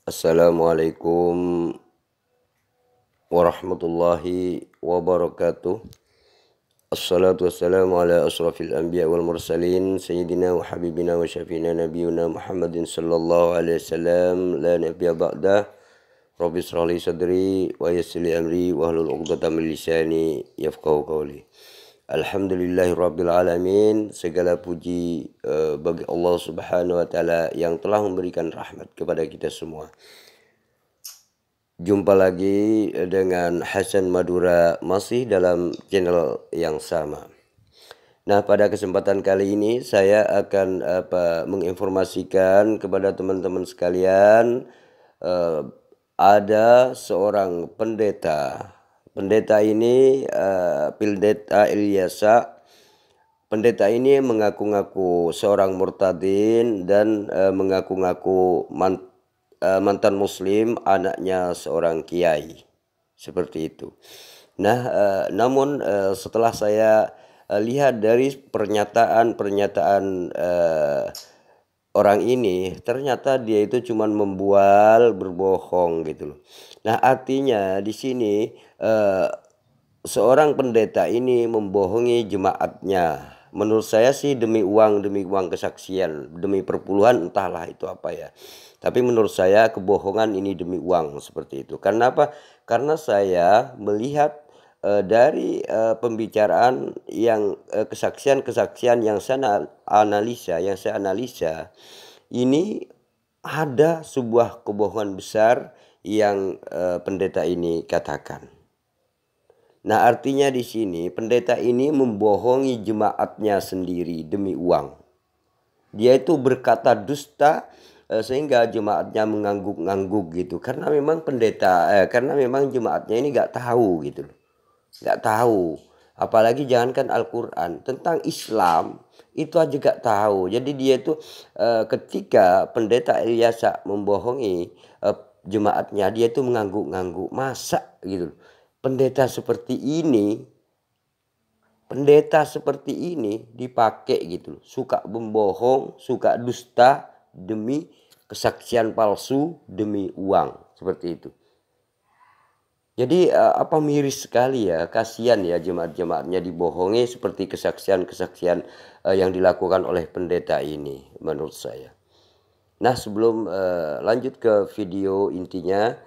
Assalamualaikum warahmatullahi wabarakatuh. Assalatu wassalamu ala asrafil anbiya wal mursalin sayyidina wa habibina wa syafiina nabiyuna Muhammadin sallallahu alaihi wasallam la nabiyya ba'dah. Rabbi shrah li sadri wa yassir li amri wahlul 'uqdatam min lisani yafqahu qawli. Alhamdulillahi rabbil alamin. Segala puji bagi Allah Subhanahu wa taala yang telah memberikan rahmat kepada kita semua. Jumpa lagi dengan Hasan Madura masih dalam channel yang sama. Nah, pada kesempatan kali ini saya akan menginformasikan kepada teman-teman sekalian, ada seorang pendeta. Pendeta ini Pendeta Ilyasa. Pendeta ini mengaku-ngaku seorang murtadin dan mengaku-ngaku mantan muslim, anaknya seorang kiai, seperti itu. Nah, namun setelah saya lihat dari pernyataan orang ini, ternyata dia itu cuma membual, berbohong gitu loh. Nah, artinya di sini seorang pendeta ini membohongi jemaatnya. Menurut saya sih demi uang kesaksian, demi perpuluhan, entahlah itu apa ya. Tapi menurut saya kebohongan ini demi uang, seperti itu. Karena apa? Karena saya melihat dari pembicaraan yang kesaksian-kesaksian yang saya analisa, ini ada sebuah kebohongan besar yang pendeta ini katakan. Nah, artinya di sini pendeta ini membohongi jemaatnya sendiri demi uang. Dia itu berkata dusta sehingga jemaatnya mengangguk-angguk gitu. Karena memang karena memang jemaatnya ini nggak tahu gitu loh. Nggak tahu. Apalagi jangankan Al-Quran, tentang Islam itu aja gak tahu. Jadi dia itu ketika pendeta Ilyasa membohongi jemaatnya, dia itu mengangguk-angguk. Masa gitu. Pendeta seperti ini dipakai gitu. Suka membohong, suka dusta demi kesaksian palsu, demi uang, seperti itu. Jadi miris sekali ya, kasihan ya jemaat-jemaatnya dibohongi seperti kesaksian-kesaksian yang dilakukan oleh pendeta ini, menurut saya. Nah, sebelum lanjut ke video intinya,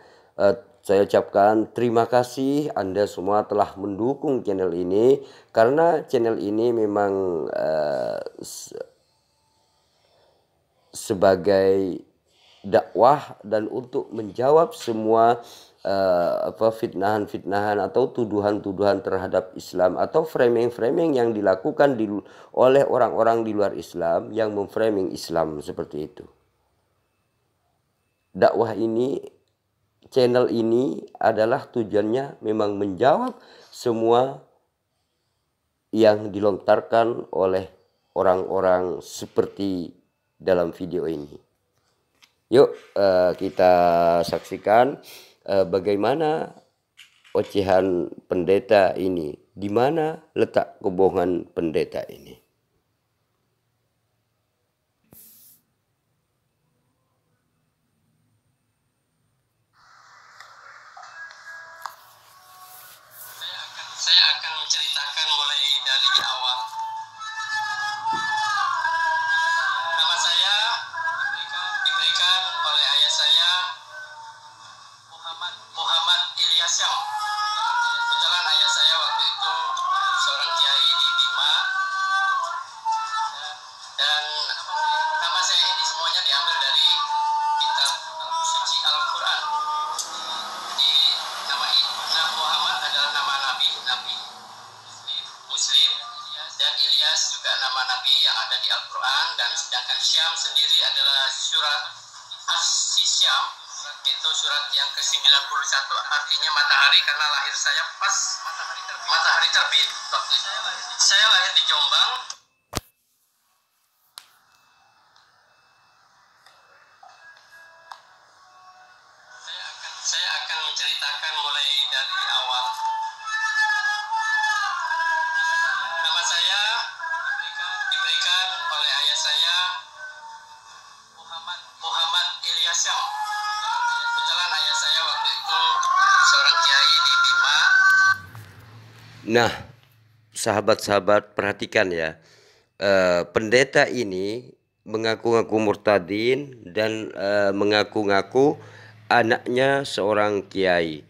saya ucapkan terima kasih Anda semua telah mendukung channel ini, karena channel ini memang sebagai dakwah dan untuk menjawab semua fitnahan-fitnahan atau tuduhan-tuduhan terhadap Islam atau framing-framing yang dilakukan oleh orang-orang di luar Islam yang memframing Islam seperti itu. Dakwah ini, channel ini adalah tujuannya memang menjawab semua yang dilontarkan oleh orang-orang seperti dalam video ini. Yuk kita saksikan bagaimana ocehan pendeta ini, di mana letak kebohongan pendeta ini. Saya akan menceritakan mulai dari awal. Nama saya diberikan oleh ayah saya, Muhammad Ilyasa. Kebetulan ayah saya waktu itu seorang kiai di Bima, dan nama saya ini semuanya diambil dari kitab suci Al-Quran. Jadi nama Muhammad adalah nama nabi Muslim, dan Ilyas juga nama nabi yang ada di Al-Quran, dan sedangkan Syam sendiri adalah surat As-Syam, itu surat yang ke-91, artinya matahari, karena lahir saya pas matahari terbit. Saya lahir di Jombang. Saya akan menceritakan mulai dari awal. Nama saya diberikan oleh ayah saya, Muhammad Ilyasa. Nah, sahabat-sahabat perhatikan ya, pendeta ini mengaku-ngaku murtadin dan mengaku-ngaku anaknya seorang kiai.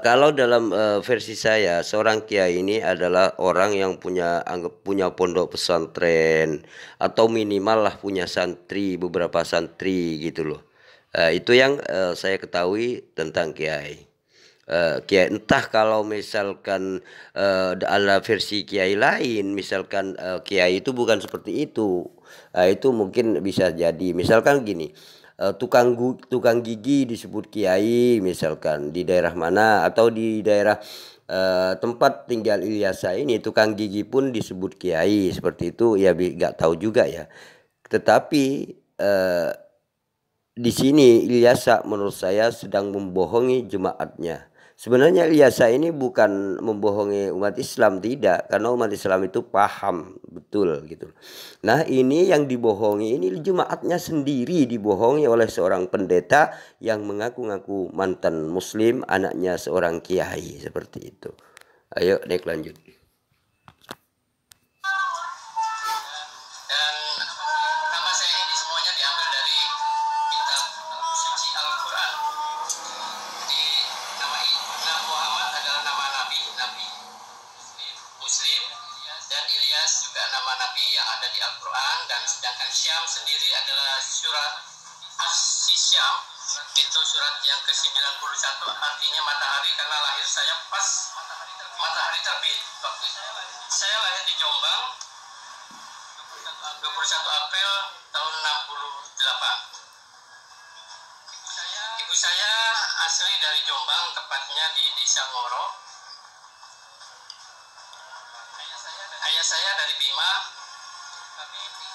Kalau dalam versi saya, seorang kiai ini adalah orang yang punya pondok pesantren atau minimal lah punya santri, beberapa santri gitu loh. Itu yang saya ketahui tentang kiai. Kiai entah kalau misalkan ala versi kiai lain, misalkan kiai itu bukan seperti itu. Itu mungkin bisa jadi. Misalkan gini, tukang gigi disebut kiai misalkan di daerah mana, atau di daerah tempat tinggal Ilyasa ini tukang gigi pun disebut kiai seperti itu ya, nggak tahu juga ya. Tetapi eh, di sini Ilyasa menurut saya sedang membohongi jemaatnya. Sebenarnya Ilyasa ini bukan membohongi umat Islam, tidak, karena umat Islam itu paham betul gitu. Nah, ini yang dibohongi ini jemaatnya sendiri, dibohongi oleh seorang pendeta yang mengaku-ngaku mantan muslim, anaknya seorang kiai seperti itu. Ayo naik lanjut. Dan nama saya ini semuanya diambil dari kitab suci Al-Quran. Jadi nama Muhammad adalah nama Nabi Muslim, dan Ilyas juga nama Nabi yang ada di Al-Quran, dan sedangkan Syam sendiri adalah surat As-Syam, itu surat yang ke-91, artinya matahari, karena lahir saya pas matahari terbit. Waktu saya lahir di Jombang 21 April tahun 68. Ibu saya asli dari Jombang, tepatnya di Desa Ngoro. Ayah saya dari Bima.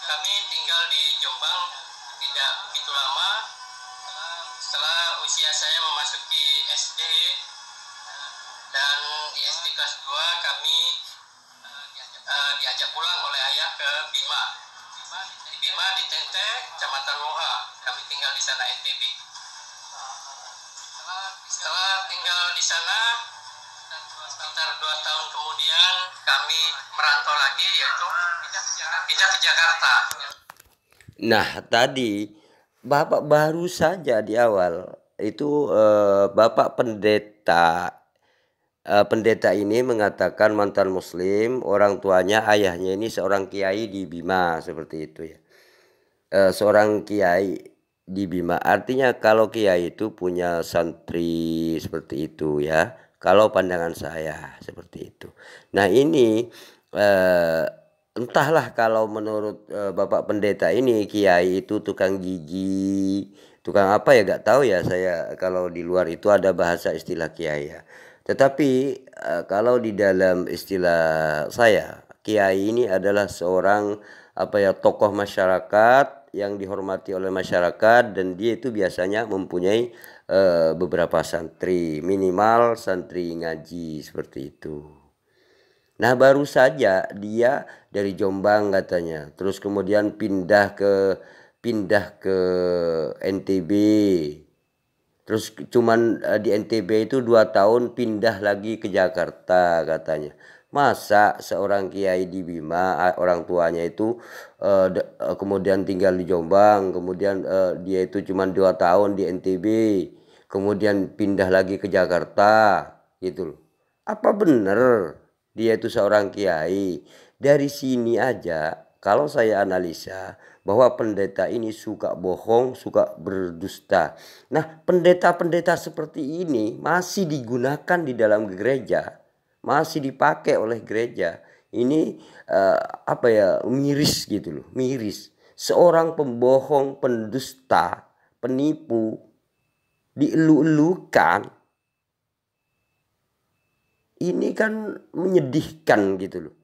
Kami tinggal di Jombang tidak begitu lama. Setelah usia saya memasuki SD, dan di SD kelas 2 kami diajak pulang oleh ayah ke Bima. Di Bima di Tente, Kecamatan Loha. Kami tinggal di sana, NTB. Setelah tinggal di sana sekitar 2 tahun kemudian kami merantau lagi, yaitu pindah ke Jakarta. Nah, tadi Bapak baru saja di awal itu Bapak pendeta ini mengatakan mantan muslim, orang tuanya ayahnya ini seorang kiai di Bima seperti itu ya. Seorang kiai di Bima artinya kalau kiai itu punya santri seperti itu ya. Kalau pandangan saya seperti itu. Nah, ini entahlah kalau menurut Bapak pendeta ini kiai itu tukang gigi, tukang apa ya, gak tahu ya saya, kalau di luar itu ada bahasa istilah kiai ya. Tetapi kalau di dalam istilah saya, kiai ini adalah seorang apa ya, tokoh masyarakat yang dihormati oleh masyarakat, dan dia itu biasanya mempunyai beberapa santri, minimal santri ngaji seperti itu. Nah, baru saja dia dari Jombang katanya, terus kemudian pindah ke NTB. Terus cuman di NTB itu 2 tahun pindah lagi ke Jakarta katanya. Masa seorang kiai di Bima orang tuanya itu kemudian tinggal di Jombang, kemudian dia itu cuman 2 tahun di NTB, kemudian pindah lagi ke Jakarta gitu loh. Apa benar dia itu seorang kiai? Dari sini aja kalau saya analisa bahwa pendeta ini suka bohong, suka berdusta. Nah, pendeta-pendeta seperti ini masih digunakan di dalam gereja, masih dipakai oleh gereja. Ini apa ya, miris gitu loh, miris. Seorang pembohong, pendusta, penipu dielu-elukan. Ini kan menyedihkan gitu loh.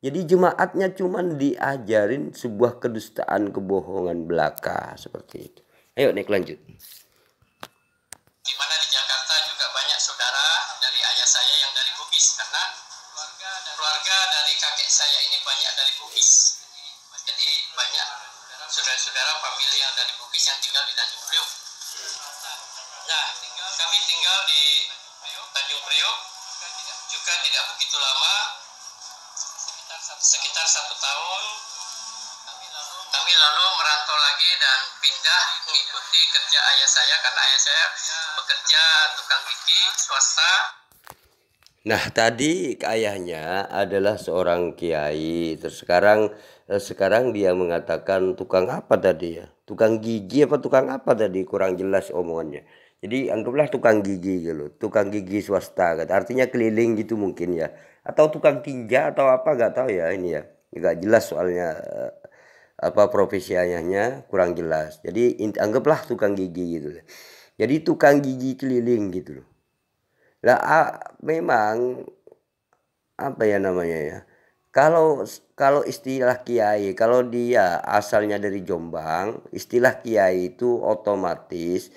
Jadi jemaatnya cuman diajarin sebuah kedustaan, kebohongan belaka seperti itu. Ayo naik lanjut. Di mana di Jakarta juga banyak saudara dari ayah saya yang dari Bugis, karena keluarga dari kakek saya ini banyak dari Bugis. Jadi banyak saudara-saudara famili yang dari Bugis yang tinggal di Tanjung Priok. Nah, kami tinggal di Tanjung Priok juga tidak begitu lama, sekitar 1 tahun. Kami lalu merantau lagi dan pindah mengikuti kerja ayah saya karena ayah saya bekerja tukang gigi swasta. Nah, tadi ayahnya adalah seorang kiai. Terus sekarang dia mengatakan tukang apa tadi ya? Tukang gigi apa tukang apa tadi? Kurang jelas omongannya. Jadi anggaplah tukang gigi gitu, tukang gigi swasta. Artinya keliling gitu mungkin ya. Atau tukang tinja atau apa nggak tahu ya ini ya. Nggak jelas soalnya apa profesi ayahnya kurang jelas. Jadi anggaplah tukang gigi gitu. Jadi tukang gigi keliling gitu loh. Lah memang apa ya namanya ya? Kalau istilah kiai, kalau dia asalnya dari Jombang, istilah kiai itu otomatis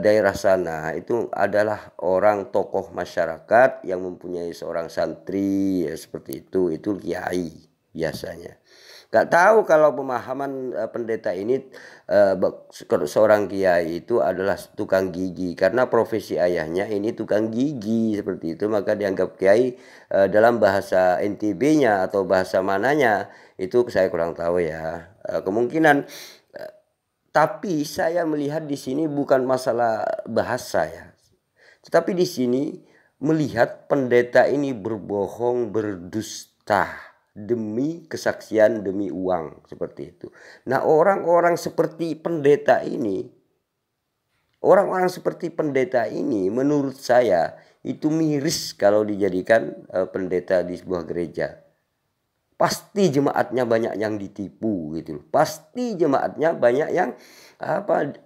daerah sana itu adalah orang tokoh masyarakat yang mempunyai seorang santri ya, seperti itu kiai biasanya. Gak tahu kalau pemahaman pendeta ini seorang kiai itu adalah tukang gigi karena profesi ayahnya ini tukang gigi seperti itu, maka dianggap kiai dalam bahasa NTB-nya atau bahasa mananya itu saya kurang tahu ya. Kemungkinan tapi saya melihat di sini bukan masalah bahasa ya. Tetapi di sini melihat pendeta ini berbohong, berdusta demi kesaksian, demi uang seperti itu. Nah, orang-orang seperti pendeta ini menurut saya itu miris kalau dijadikan pendeta di sebuah gereja. Pasti jemaatnya banyak yang ditipu gitu loh. Pasti jemaatnya banyak yang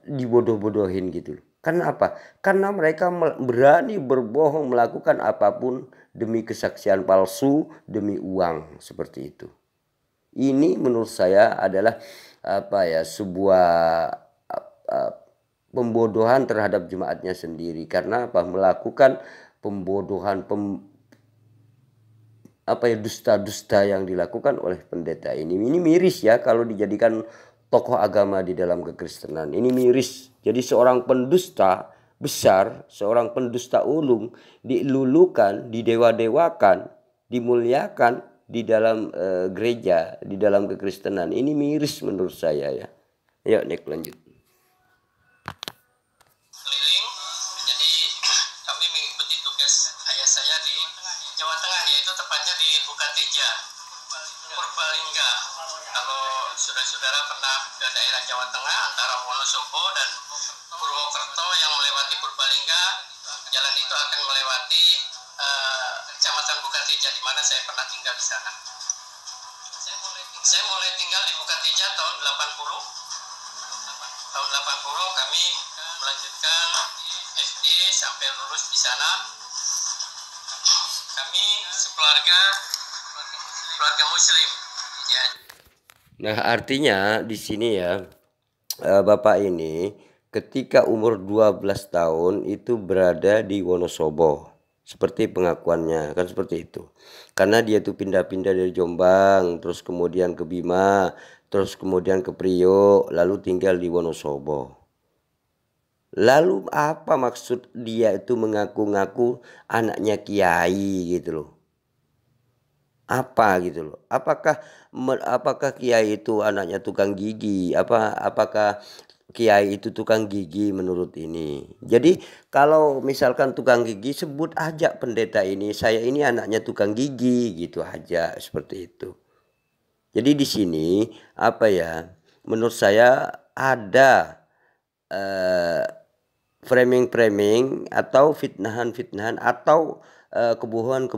dibodoh-bodohin gitu loh. Karena apa? Karena mereka berani berbohong, melakukan apapun demi kesaksian palsu, demi uang seperti itu. Ini menurut saya adalah sebuah pembodohan terhadap jemaatnya sendiri. Karena apa? Melakukan pembodohan, dusta-dusta yang dilakukan oleh pendeta ini miris ya kalau dijadikan tokoh agama di dalam kekristenan. Ini miris. Jadi seorang pendusta besar, seorang pendusta ulung dilulukan, didewa-dewakan, dimuliakan di dalam gereja, di dalam kekristenan. Ini miris menurut saya ya. Yuk Nick lanjut. Keliling, jadi kami mengikuti tugas ayah saya di Jawa Tengah, yaitu tepatnya di Bukateja, Purbalingga. Kalau saudara-saudara pernah ke daerah Jawa Tengah antara Wonosobo dan Purwokerto yang melewati Purbalingga, jalan itu akan melewati Kecamatan Bukateja di mana saya pernah tinggal di sana. Saya mulai tinggal di Bukateja tahun 80. Tahun 80 kami melanjutkan SD sampai lulus di sana. Kami sekeluarga Muslim. Ya. Nah, artinya di sini ya Bapak ini ketika umur 12 tahun itu berada di Wonosobo. Seperti pengakuannya kan seperti itu. Karena dia tuh pindah-pindah dari Jombang, terus kemudian ke Bima, terus kemudian ke Priok, lalu tinggal di Wonosobo. Lalu apa maksud dia itu mengaku-ngaku anaknya kiai gitu loh? Apa gitu loh? Apakah kiai itu anaknya tukang gigi? Apakah kiai itu tukang gigi menurut ini? Jadi kalau misalkan tukang gigi sebut aja pendeta ini, saya ini anaknya tukang gigi gitu aja seperti itu. Jadi di sini menurut saya ada framing atau fitnahan atau kebohongan,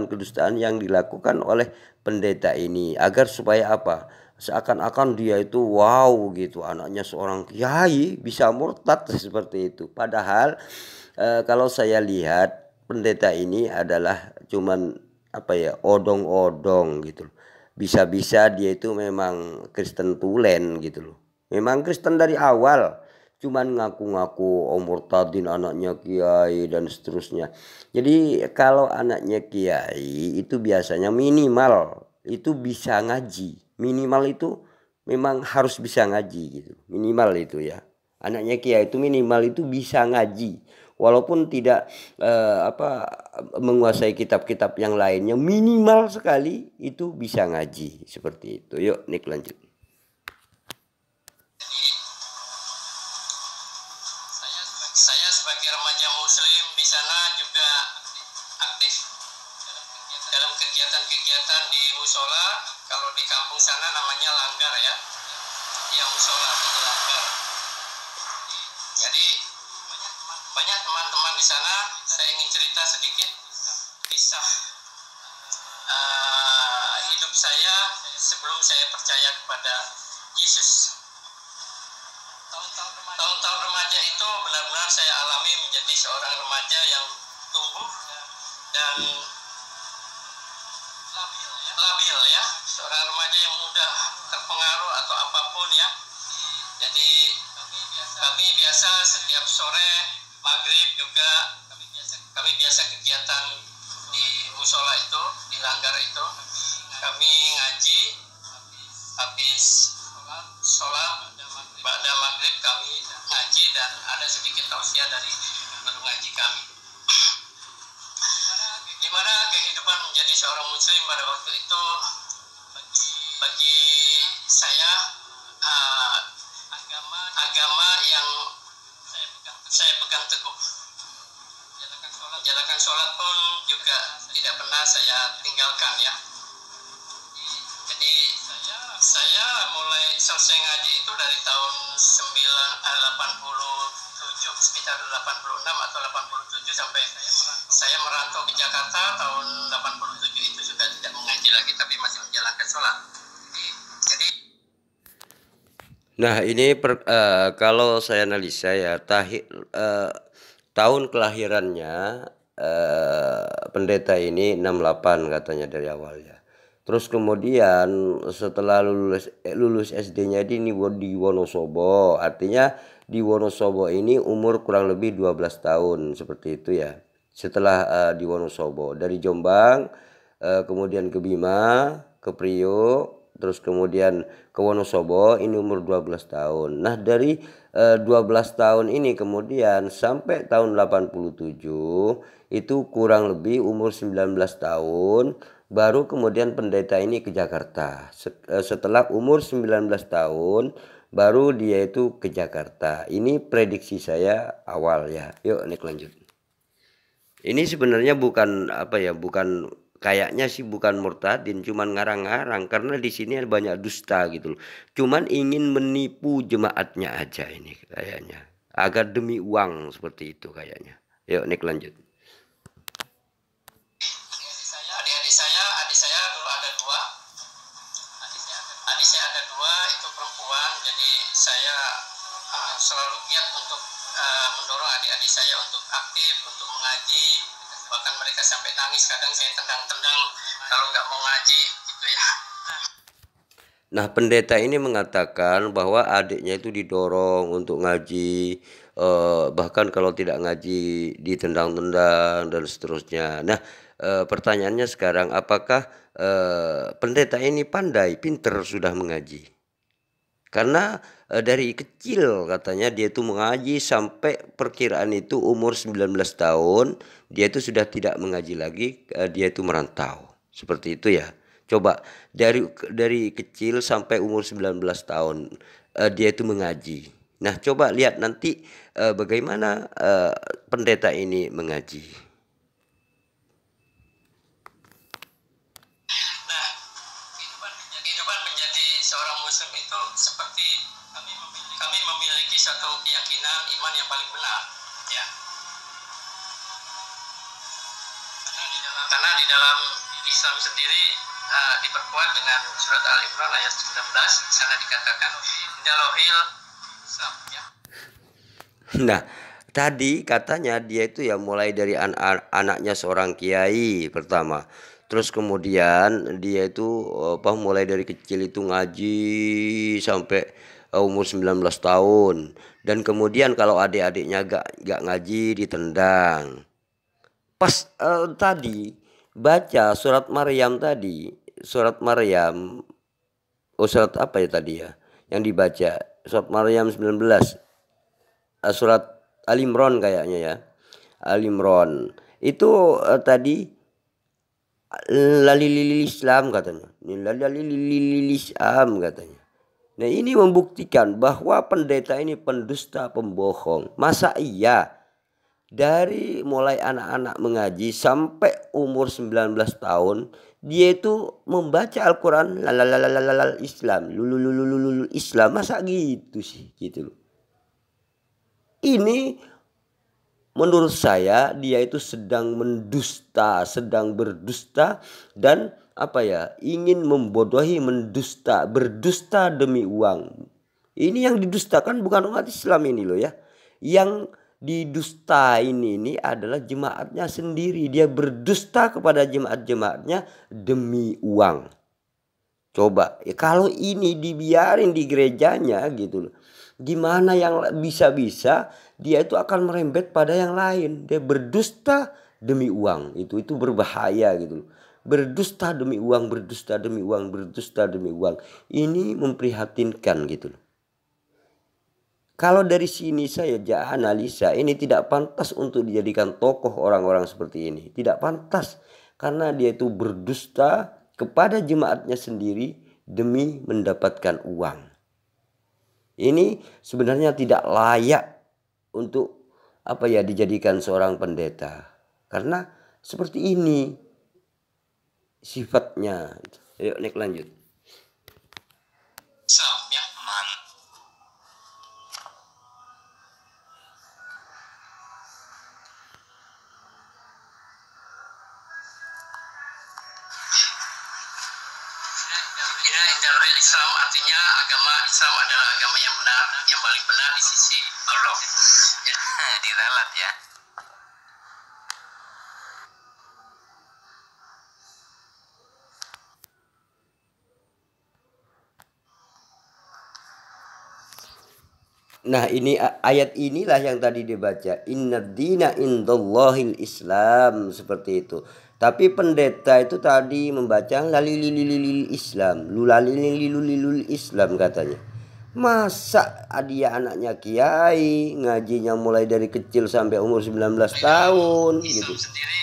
kedustaan yang dilakukan oleh pendeta ini agar supaya seakan-akan dia itu wow gitu, anaknya seorang kiai bisa murtad seperti itu. Padahal kalau saya lihat pendeta ini adalah cuman odong-odong gitu loh. Bisa-bisa dia itu memang Kristen tulen gitu loh. Memang Kristen dari awal, cuman ngaku-ngaku murtadin anaknya kiai dan seterusnya. Jadi kalau anaknya kiai itu biasanya minimal itu bisa ngaji. Minimal itu memang harus bisa ngaji gitu. Minimal itu ya. Anaknya kiai itu minimal itu bisa ngaji. walaupun tidak menguasai kitab-kitab yang lainnya, minimal sekali itu bisa ngaji seperti itu. Yuk Nick lanjut. Saya sebagai remaja muslim di sana juga aktif dalam kegiatan-kegiatan di musola. Kalau di kampung sana namanya langgar ya. Ya musola itu langgar. Jadi banyak teman-teman di sana. Saya ingin cerita sedikit kisah hidup saya sebelum saya percaya kepada Yesus. Tahun-tahun remaja itu benar-benar saya alami menjadi seorang remaja yang tumbuh dan labil ya, seorang remaja yang mudah terpengaruh atau apapun ya. Jadi kami biasa setiap sore maghrib juga kami biasa kegiatan di musola itu, di langgar itu, kami ngaji, habis sholat pada maghrib kami ngaji dan ada sedikit tausiah dari guru ngaji kami. Di mana kehidupan menjadi seorang muslim pada waktu itu bagi saya agama yang saya pegang teguh. Menjalankan sholat pun juga tidak pernah saya tinggalkan ya. Jadi saya mulai selesai ngaji itu dari tahun 87, sekitar 86 atau 87 sampai saya merantau ke Jakarta tahun 87 itu sudah tidak mengaji lagi tapi masih menjalankan sholat. Jadi Nah ini kalau saya analisa ya tahun kelahirannya pendeta ini 68 katanya dari awalnya. Terus kemudian setelah lulus SD-nya di Wonosobo, artinya di Wonosobo ini umur kurang lebih 12 tahun seperti itu ya. Setelah di Wonosobo dari Jombang, kemudian ke Bima, ke Priok, terus kemudian ke Wonosobo, ini umur 12 tahun. Nah dari 12 tahun ini kemudian sampai tahun 87 itu kurang lebih umur 19 tahun baru kemudian pendeta ini ke Jakarta. Setelah umur 19 tahun baru dia itu ke Jakarta. Ini prediksi saya awal ya. Yuk Nick lanjut. Ini sebenarnya bukan bukan kayaknya sih bukan murtadin, cuman ngarang-ngarang karena di sini ada banyak dusta gitu loh. Cuman ingin menipu jemaatnya aja ini kayaknya. Agar demi uang seperti itu kayaknya. Yuk Nick lanjut. adik saya dulu ada dua. Adik saya ada dua, itu perempuan. Jadi saya selalu giat untuk mendorong adik-adik saya untuk aktif, untuk mengaji. Bahkan mereka sampai nangis, kadang saya tendang-tendang kalau nggak mau ngaji gitu ya. Nah pendeta ini mengatakan bahwa adiknya itu didorong untuk ngaji, bahkan kalau tidak ngaji ditendang-tendang dan seterusnya. Nah pertanyaannya sekarang, apakah pendeta ini pandai, pinter sudah mengaji? Karena dari kecil katanya dia itu mengaji sampai perkiraan itu umur 19 tahun dia itu sudah tidak mengaji lagi, dia itu merantau seperti itu ya. Coba dari kecil sampai umur 19 tahun dia itu mengaji. Nah coba lihat nanti bagaimana pendeta ini mengaji. Nah, kehidupan menjadi seorang muslim itu seperti kami memiliki satu keyakinan iman yang paling benar ya. Karena di dalam Islam sendiri diperkuat dengan surat Al-Imran ayat 19, di sana dikatakan Dalohil Islam ya. Nah tadi katanya dia itu ya mulai dari anaknya seorang kiai pertama, terus kemudian dia itu mulai dari kecil itu ngaji sampai umur 19 tahun, dan kemudian kalau adik-adiknya gak ngaji ditendang. Pas tadi baca surat Maryam tadi, surat Maryam, surat apa ya tadi ya yang dibaca, surat Maryam 19, surat Al Imran kayaknya ya. Al-Imran. Itu tadi lalilil Islam katanya. Ini lalilil Islam katanya. Nah, ini membuktikan bahwa pendeta ini pendusta, pembohong. Masa iya dari mulai anak-anak mengaji sampai umur 19 tahun dia itu membaca Al-Quran lalalalalalal Islam lululululul Islam, masa gitu sih gitu loh. Ini menurut saya dia itu sedang mendusta, sedang berdusta dan apa ya, ingin membodohi, mendusta, berdusta demi uang. Ini yang didustakan bukan umat Islam ini loh ya. Yang didustain ini adalah jemaatnya sendiri. Dia berdusta kepada jemaat-jemaatnya demi uang. Coba ya, kalau ini dibiarin di gerejanya gitu loh. Gimana yang bisa-bisa dia itu akan merembet pada yang lain. Dia berdusta demi uang. Itu berbahaya gitu loh. Berdusta demi uang, berdusta demi uang, berdusta demi uang. Ini memprihatinkan gitu loh. Kalau dari sini saya analisa, ini tidak pantas untuk dijadikan tokoh orang-orang seperti ini. Tidak pantas karena dia itu berdusta kepada jemaatnya sendiri demi mendapatkan uang. Ini sebenarnya tidak layak untuk apa ya, dijadikan seorang pendeta. Karena seperti ini sifatnya. Ayo naik lanjut. Islam artinya agama Islam adalah agama yang benar, yang paling benar di sisi Allah. Diralat ya. Nah, ini ayat inilah yang tadi dibaca. Innad dina indallahil Islam, seperti itu. Tapi pendeta itu tadi membaca lalilililil Islam, lulalilililil Islam katanya. Masa dia anaknya kiai, ngajinya mulai dari kecil sampai umur 19 tahun gitu. Sendiri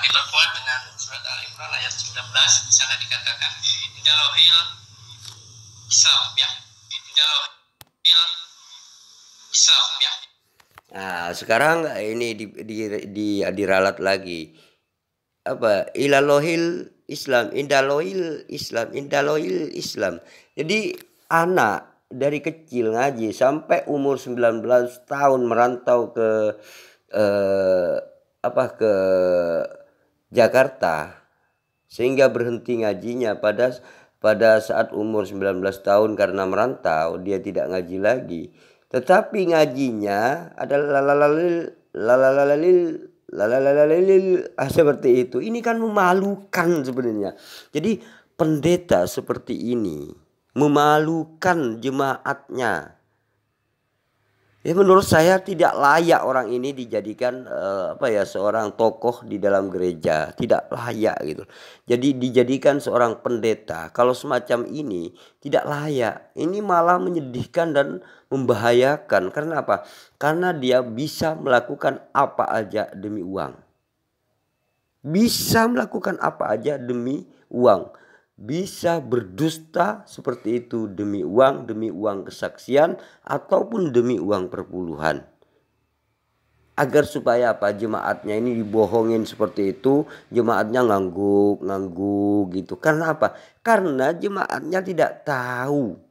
diperkuat dengan surat Al-Imran ayat 19, di sana dikatakan Indalohil Islam ya. Indalohil Islam ya. Nah, sekarang ini diralat lagi. Apa? Ilalohil Islam, indalohil Islam, indalohil Islam. Jadi anak dari kecil ngaji sampai umur 19 tahun merantau ke ke Jakarta sehingga berhenti ngajinya pada saat umur 19 tahun karena merantau, dia tidak ngaji lagi. Tetapi ngajinya adalah lalalalil seperti itu. Ini kan memalukan sebenarnya. Jadi pendeta seperti ini memalukan jemaatnya. Ya, menurut saya tidak layak orang ini dijadikan seorang tokoh di dalam gereja, tidak layak gitu. Jadi dijadikan seorang pendeta kalau semacam ini tidak layak. Ini malah menyedihkan dan membahayakan. Karena apa? Karena dia bisa melakukan apa aja demi uang. Bisa melakukan apa aja demi uang. Bisa berdusta seperti itu demi uang kesaksian ataupun demi uang perpuluhan. Agar supaya apa? Jemaatnya ini dibohongin seperti itu, jemaatnya ngangguk gitu. Karena apa? Karena jemaatnya tidak tahu.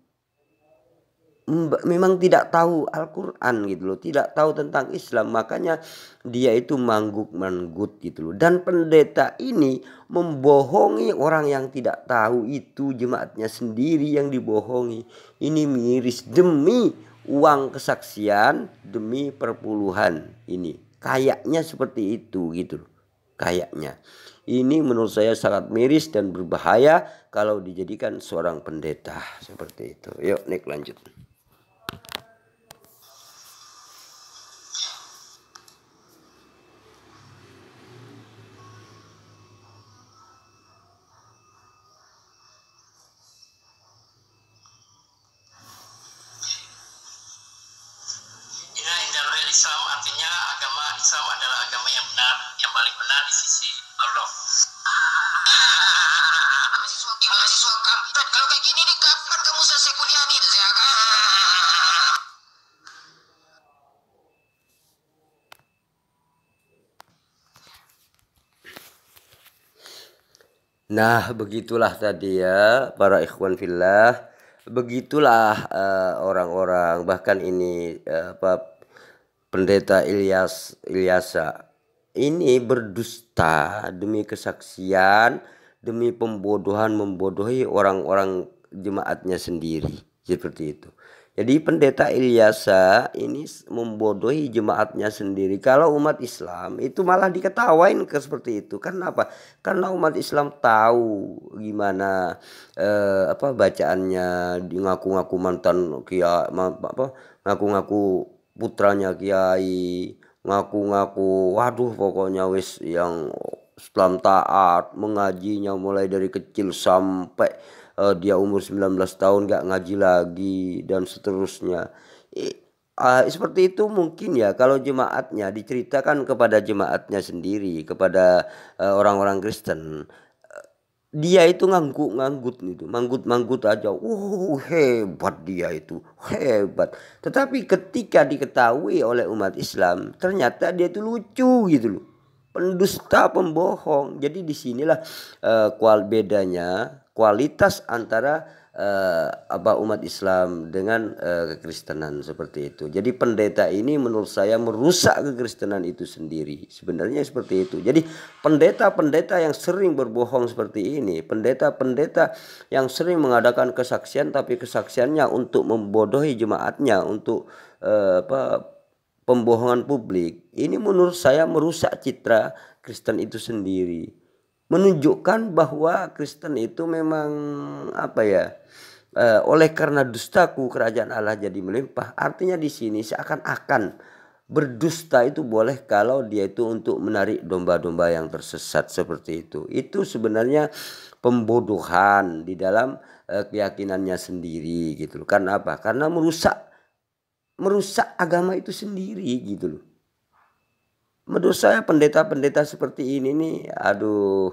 Memang tidak tahu Al-Quran gitu loh, tidak tahu tentang Islam, makanya dia itu manggut gitu loh. Dan pendeta ini membohongi orang yang tidak tahu, itu jemaatnya sendiri yang dibohongi. Ini miris demi uang kesaksian, demi perpuluhan. Ini kayaknya seperti itu gitu loh, kayaknya. Ini menurut saya sangat miris dan berbahaya kalau dijadikan seorang pendeta seperti itu. Yuk naik lanjut. Islam artinya agama Islam adalah Mahasiswa kampret, kalau kayak gini nih kapan kamu selesai kuliah nih? Saya akan... Nah, begitulah tadi ya para ikhwan fillah. Begitulah orang-orang, bahkan ini pendeta Ilyasa ini berdusta demi kesaksian, demi pembodohan, membodohi orang-orang jemaatnya sendiri, seperti itu. Jadi pendeta Ilyasa ini membodohi jemaatnya sendiri. Kalau umat Islam itu malah diketawain seperti itu. Karena apa? Karena umat Islam tahu gimana bacaannya, di ngaku-ngaku mantan kiai, ngaku-ngaku putranya kiai, ngaku-ngaku waduh pokoknya wis yang Islam taat, mengajinya mulai dari kecil sampai dia umur 19 tahun gak ngaji lagi dan seterusnya. Seperti itu mungkin ya kalau jemaatnya diceritakan kepada jemaatnya sendiri, kepada orang-orang Kristen. Dia itu ngangguk-nganggut itu, manggut-manggut aja. Hebat dia itu, hebat. Tetapi ketika diketahui oleh umat Islam, ternyata dia itu lucu gitu loh. Pendusta, pembohong. Jadi disinilah bedanya kualitas antara umat Islam dengan kekristenan seperti itu. Jadi pendeta ini menurut saya merusak kekristenan itu sendiri. Sebenarnya seperti itu. Jadi pendeta-pendeta yang sering berbohong seperti ini, pendeta-pendeta yang sering mengadakan kesaksian tapi kesaksiannya untuk membodohi jemaatnya, untuk pembohongan publik, ini menurut saya merusak citra Kristen itu sendiri. Menunjukkan bahwa Kristen itu memang oleh karena dustaku kerajaan Allah jadi melimpah. Artinya di sini seakan-akan berdusta itu boleh kalau dia itu untuk menarik domba-domba yang tersesat seperti itu. Itu sebenarnya pembodohan di dalam keyakinannya sendiri gitu loh. Karena apa? Karena merusak agama itu sendiri gitu loh. Menurut saya pendeta-pendeta seperti ini nih, aduh,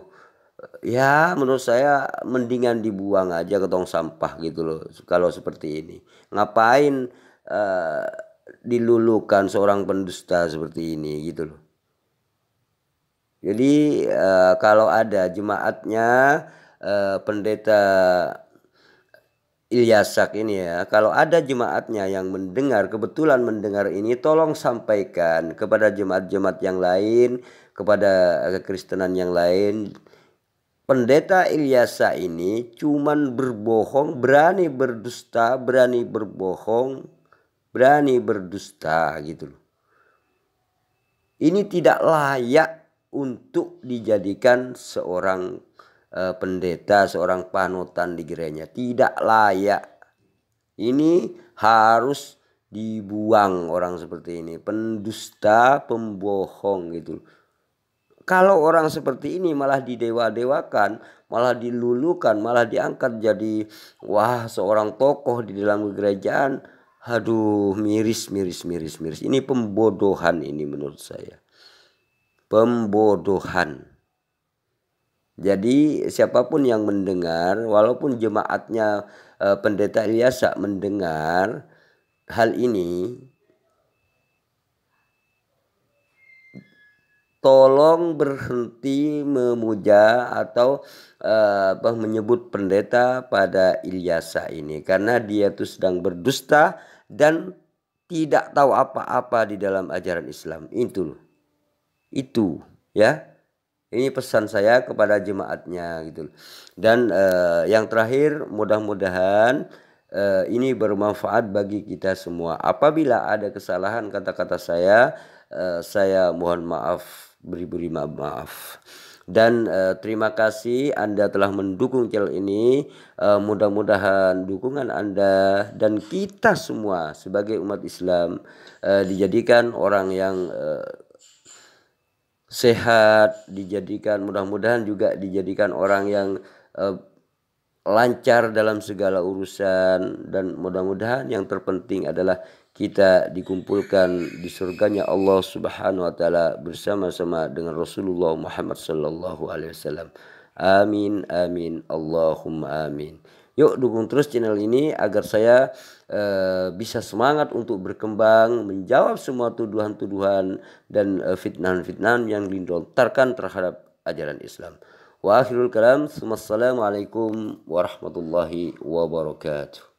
ya menurut saya mendingan dibuang aja ke tong sampah gitu loh. Kalau seperti ini, ngapain dilulukan seorang pendusta seperti ini gitu loh. Jadi kalau ada jemaatnya pendeta Ilyasak ini ya, kalau ada jemaatnya yang kebetulan mendengar ini, tolong sampaikan kepada jemaat-jemaat yang lain, kepada kekristenan yang lain. Pendeta Ilyasa ini cuman berbohong, berani berdusta, berani berbohong, berani berdusta gitu loh. Ini tidak layak untuk dijadikan seorang pendeta, seorang panutan di gerejanya. Tidak layak. Ini harus dibuang orang seperti ini. Pendusta, pembohong gitu. Kalau orang seperti ini malah didewa-dewakan, malah dilulukan, malah diangkat jadi seorang tokoh di dalam gerejaan. Aduh, miris. Ini pembodohan ini menurut saya. Pembodohan. Jadi siapapun yang mendengar, walaupun jemaatnya pendeta Ilyasa mendengar hal ini, tolong berhenti memuja atau menyebut pendeta pada Ilyasa ini, karena dia tuh sedang berdusta dan tidak tahu apa-apa di dalam ajaran Islam. Itu ya. Ini pesan saya kepada jemaatnya gitu. Dan yang terakhir, mudah-mudahan ini bermanfaat bagi kita semua. Apabila ada kesalahan kata-kata saya mohon maaf, beri maaf. Dan terima kasih Anda telah mendukung channel ini. Mudah-mudahan dukungan Anda dan kita semua sebagai umat Islam dijadikan orang yang sehat, mudah-mudahan juga dijadikan orang yang lancar dalam segala urusan, dan mudah-mudahan yang terpenting adalah kita dikumpulkan di surganya Allah Subhanahu wa taala bersama-sama dengan Rasulullah Muhammad sallallahu alaihi wasallam. Amin, amin, Allahumma amin. Yuk dukung terus channel ini agar saya bisa semangat untuk berkembang, menjawab semua tuduhan-tuduhan dan fitnah-fitnah yang dilontarkan terhadap ajaran Islam. Wa akhirul kalam, assalamualaikum warahmatullahi wabarakatuh.